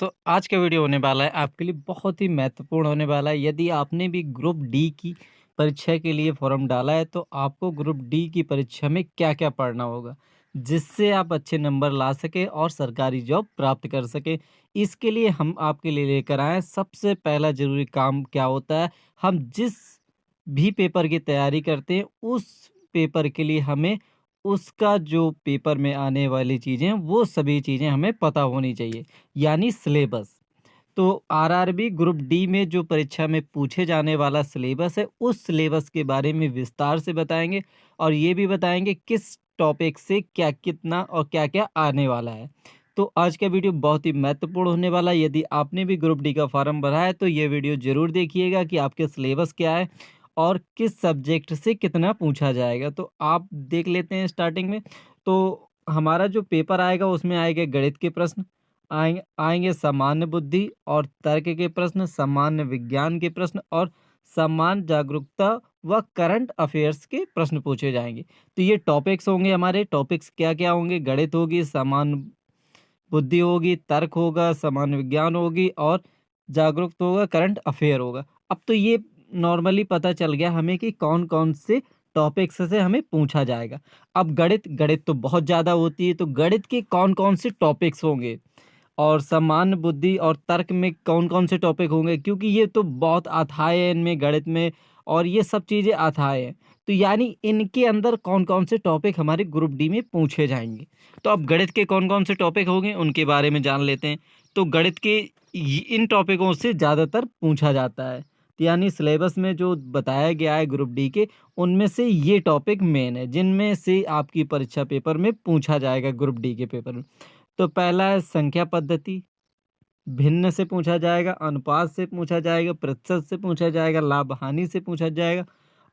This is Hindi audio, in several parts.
तो आज का वीडियो होने वाला है आपके लिए बहुत ही महत्वपूर्ण होने वाला है। यदि आपने भी ग्रुप डी की परीक्षा के लिए फॉर्म डाला है तो आपको ग्रुप डी की परीक्षा में क्या-क्या पढ़ना होगा, जिससे आप अच्छे नंबर ला सकें और सरकारी जॉब प्राप्त कर सकें। इसके लिए हम आपके लिए लेकर आए हैं सबसे पहला ज़रूरी काम क्या होता है, हम जिस भी पेपर की तैयारी करते हैं उस पेपर के लिए हमें उसका जो पेपर में आने वाली चीज़ें हैं, वो सभी चीज़ें हमें पता होनी चाहिए। यानी सिलेबस। तो आरआरबी ग्रुप डी में जो परीक्षा में पूछे जाने वाला सिलेबस है, उस सिलेबस के बारे में विस्तार से बताएँगे और ये भी बताएँगे किस टॉपिक से क्या कितना और क्या-क्या आने वाला है। तो आज का वीडियो बहुत ही महत्वपूर्ण होने वाला है। यदि आपने भी ग्रुप डी का फॉर्म भरा है, तो ये वीडियो ज़रूर देखिएगा कि आपके सिलेबस क्या है और किस सब्जेक्ट से कितना पूछा जाएगा। तो आप देख लेते हैं स्टार्टिंग में। तो हमारा जो पेपर आएगा, उसमें आएँगे गणित के प्रश्न, आएँगे सामान्य बुद्धि और तर्क के प्रश्न, सामान्य विज्ञान के प्रश्न और सामान्य जागरूकता व करंट अफेयर्स के प्रश्न पूछे जाएँगे। तो ये टॉपिक्स होंगे हमारे, टॉपिक्स क्या-क्या होंगे? गणित होगी, सामान्य बुद्धि होगी, तर्क होगा, सामान्य विज्ञान होगी और जागरूक होगा, करंट अफेयर होगा। अब तो ये नॉर्मली पता चल गया हमें कि कौन-कौन से टॉपिक्स से हमें पूछा जाएगा। अब गणित तो बहुत ज़्यादा होती है, तो गणित के कौन-कौन से टॉपिक्स होंगे? और सामान्य बुद्धि और तर्क में कौन-कौन से टॉपिक होंगे? क्योंकि ये तो बहुत अथाह है इनमें गणित में और ये सब चीज़ें अथाह हैं। तो यानी इनके अंदर कौन-कौन से टॉपिक हमारे ग्रुप डी में पूछे जाएँगे। तो अब गणित के कौन-कौन से टॉपिक होंगे उनके बारे में जान लेते हैं। तो गणित के इन टॉपिकों से ज़्यादातर पूछा जाता है। तो यानी सिलेबस में जो बताया गया है ग्रुप डी के, उनमें से ये टॉपिक मेन है, जिनमें से आपकी परीक्षा पेपर में पूछा जाएगा ग्रुप डी के पेपर में। तो पहला है संख्या पद्धति, भिन्न से पूछा जाएगा, अनुपात से पूछा जाएगा, प्रतिशत से पूछा जाएगा, लाभ-हानि से पूछा जाएगा,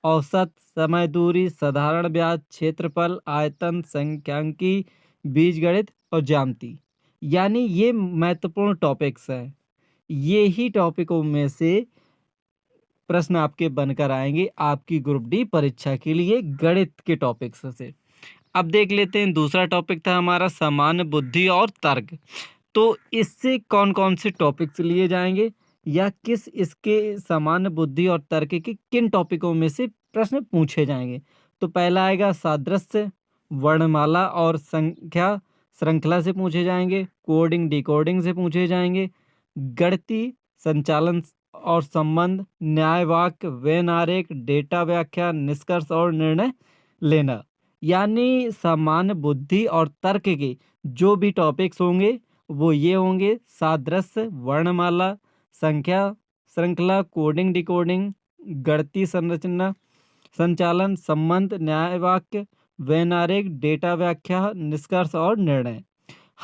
औसत, समय दूरी, साधारण ब्याज, क्षेत्रफल, आयतन, सांख्यिकी, बीजगणित और ज्यामिति। यानी ये महत्वपूर्ण टॉपिक्स हैं। ये ही टॉपिकों में से प्रश्न आपके बनकर आएँगे आपकी ग्रुप डी परीक्षा के लिए गणित के टॉपिक्स से। अब देख लेते हैं दूसरा टॉपिक था हमारा सामान्य बुद्धि और तर्क। तो इससे कौन-कौन से टॉपिक्स लिए जाएँगे या किस इसके सामान्य बुद्धि और तर्क के किन टॉपिकों में से प्रश्न पूछे जाएँगे? तो पहला आएगा सादृश्य, वर्णमाला और संख्या श्रृंखला से पूछे जाएँगे, कोडिंग, डिकोडिंग से पूछे जाएँगे, गणितीय संचालन और संबंध, न्याय वाक्य, वेन आरेख, डेटा व्याख्या, निष्कर्ष और निर्णय लेना। यानी सामान्य बुद्धि और तर्क के जो भी टॉपिक्स होंगे वो ये होंगे सादृश्य, वर्णमाला, संख्या, श्रृंखला, कोडिंग, डिकोडिंग, गणितीय संरचना, संचालन, संबंध, न्याय वाक्य, वैनारिक, डेटा व्याख्या, निष्कर्ष और निर्णय।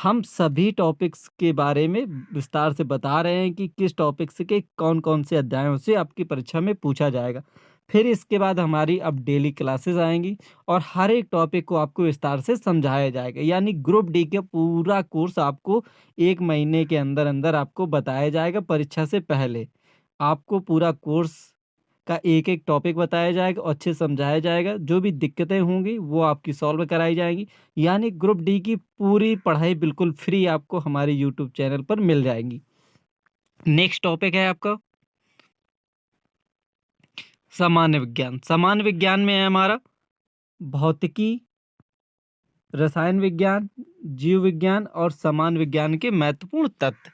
हम सभी टॉपिक्स के बारे में विस्तार से बता रहे हैं कि किस टॉपिक्स के कौन-कौन से अध्यायों से आपकी परीक्षा में पूछा जाएगा। फिर इसके बाद हमारी अब डेली क्लासेस आएँगी और हर एक टॉपिक को आपको विस्तार से समझाया जाएगा। यानी ग्रुप डी का पूरा कोर्स आपको 1 महीने के अंदर-अंदर आपको बताया जाएगा परीक्षा से पहले। आपको पूरा कोर्स का एक-एक टॉपिक बताया जाएगा और अच्छे से समझाया जाएगा। जो भी दिक्कतें होंगी वो आपकी सॉल्व कराई जाएँगी। यानी ग्रुप डी की पूरी पढ़ाई बिल्कुल फ्री आपको हमारे यूट्यूब चैनल पर मिल जाएगी। नेक्स्ट टॉपिक है आपका सामान्य विज्ञान। सामान्य विज्ञान में है हमारा भौतिकी, रसायन विज्ञान, जीव विज्ञान और सामान्य विज्ञान के महत्वपूर्ण तत्व।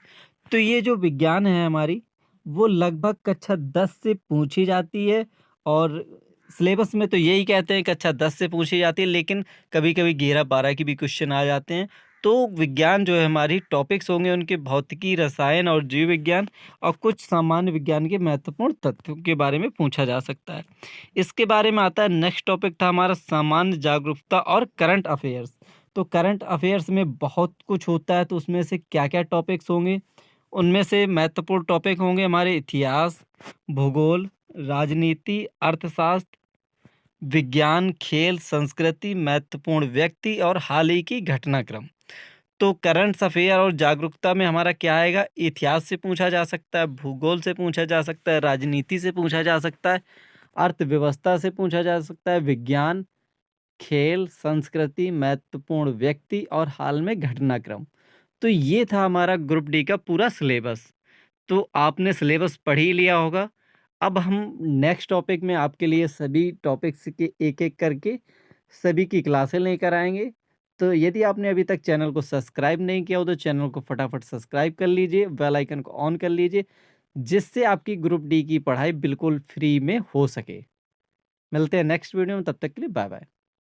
तो ये जो विज्ञान है हमारी, वो लगभग कक्षा 10 से पूछी जाती है और सिलेबस में तो यही कहते हैं कक्षा 10 से पूछी जाती है, लेकिन कभी-कभी 11-12 के भी क्वेश्चन आ जाते हैं। तो विज्ञान जो है हमारी टॉपिक्स होंगे उनके भौतिकी, रसायन और जीव विज्ञान और कुछ सामान्य विज्ञान के महत्वपूर्ण तथ्यों के बारे में पूछा जा सकता है। इसके बारे में आता है नेक्स्ट टॉपिक था हमारा सामान्य जागरूकता और करंट अफेयर्स। तो करंट अफेयर्स में बहुत कुछ होता है, तो उसमें से क्या-क्या टॉपिक्स होंगे? उनमें से महत्वपूर्ण टॉपिक होंगे हमारे इतिहास, भूगोल, राजनीति, अर्थशास्त्र, विज्ञान, खेल, संस्कृति, महत्वपूर्ण व्यक्ति और हाल ही की घटनाक्रम। तो करंट अफेयर और जागरूकता में हमारा क्या आएगा? इतिहास से पूछा जा सकता है, भूगोल से पूछा जा सकता है, राजनीति से पूछा जा सकता है, अर्थव्यवस्था से पूछा जा सकता है, विज्ञान, खेल, संस्कृति, महत्वपूर्ण व्यक्ति और हाल में घटनाक्रम। तो ये था हमारा ग्रुप डी का पूरा सिलेबस। तो आपने सिलेबस पढ़ ही लिया होगा। अब हम नेक्स्ट टॉपिक में आपके लिए सभी टॉपिक्स के एक-एक करके सभी की क्लासें लेकर आएँगे। तो यदि आपने अभी तक चैनल को सब्सक्राइब नहीं किया हो तो चैनल को फटाफट सब्सक्राइब कर लीजिए, बेल आइकन को ऑन कर लीजिए, जिससे आपकी ग्रुप डी की पढ़ाई बिल्कुल फ्री में हो सके। मिलते हैं नेक्स्ट वीडियो में, तब तक के लिए बाय-बाय।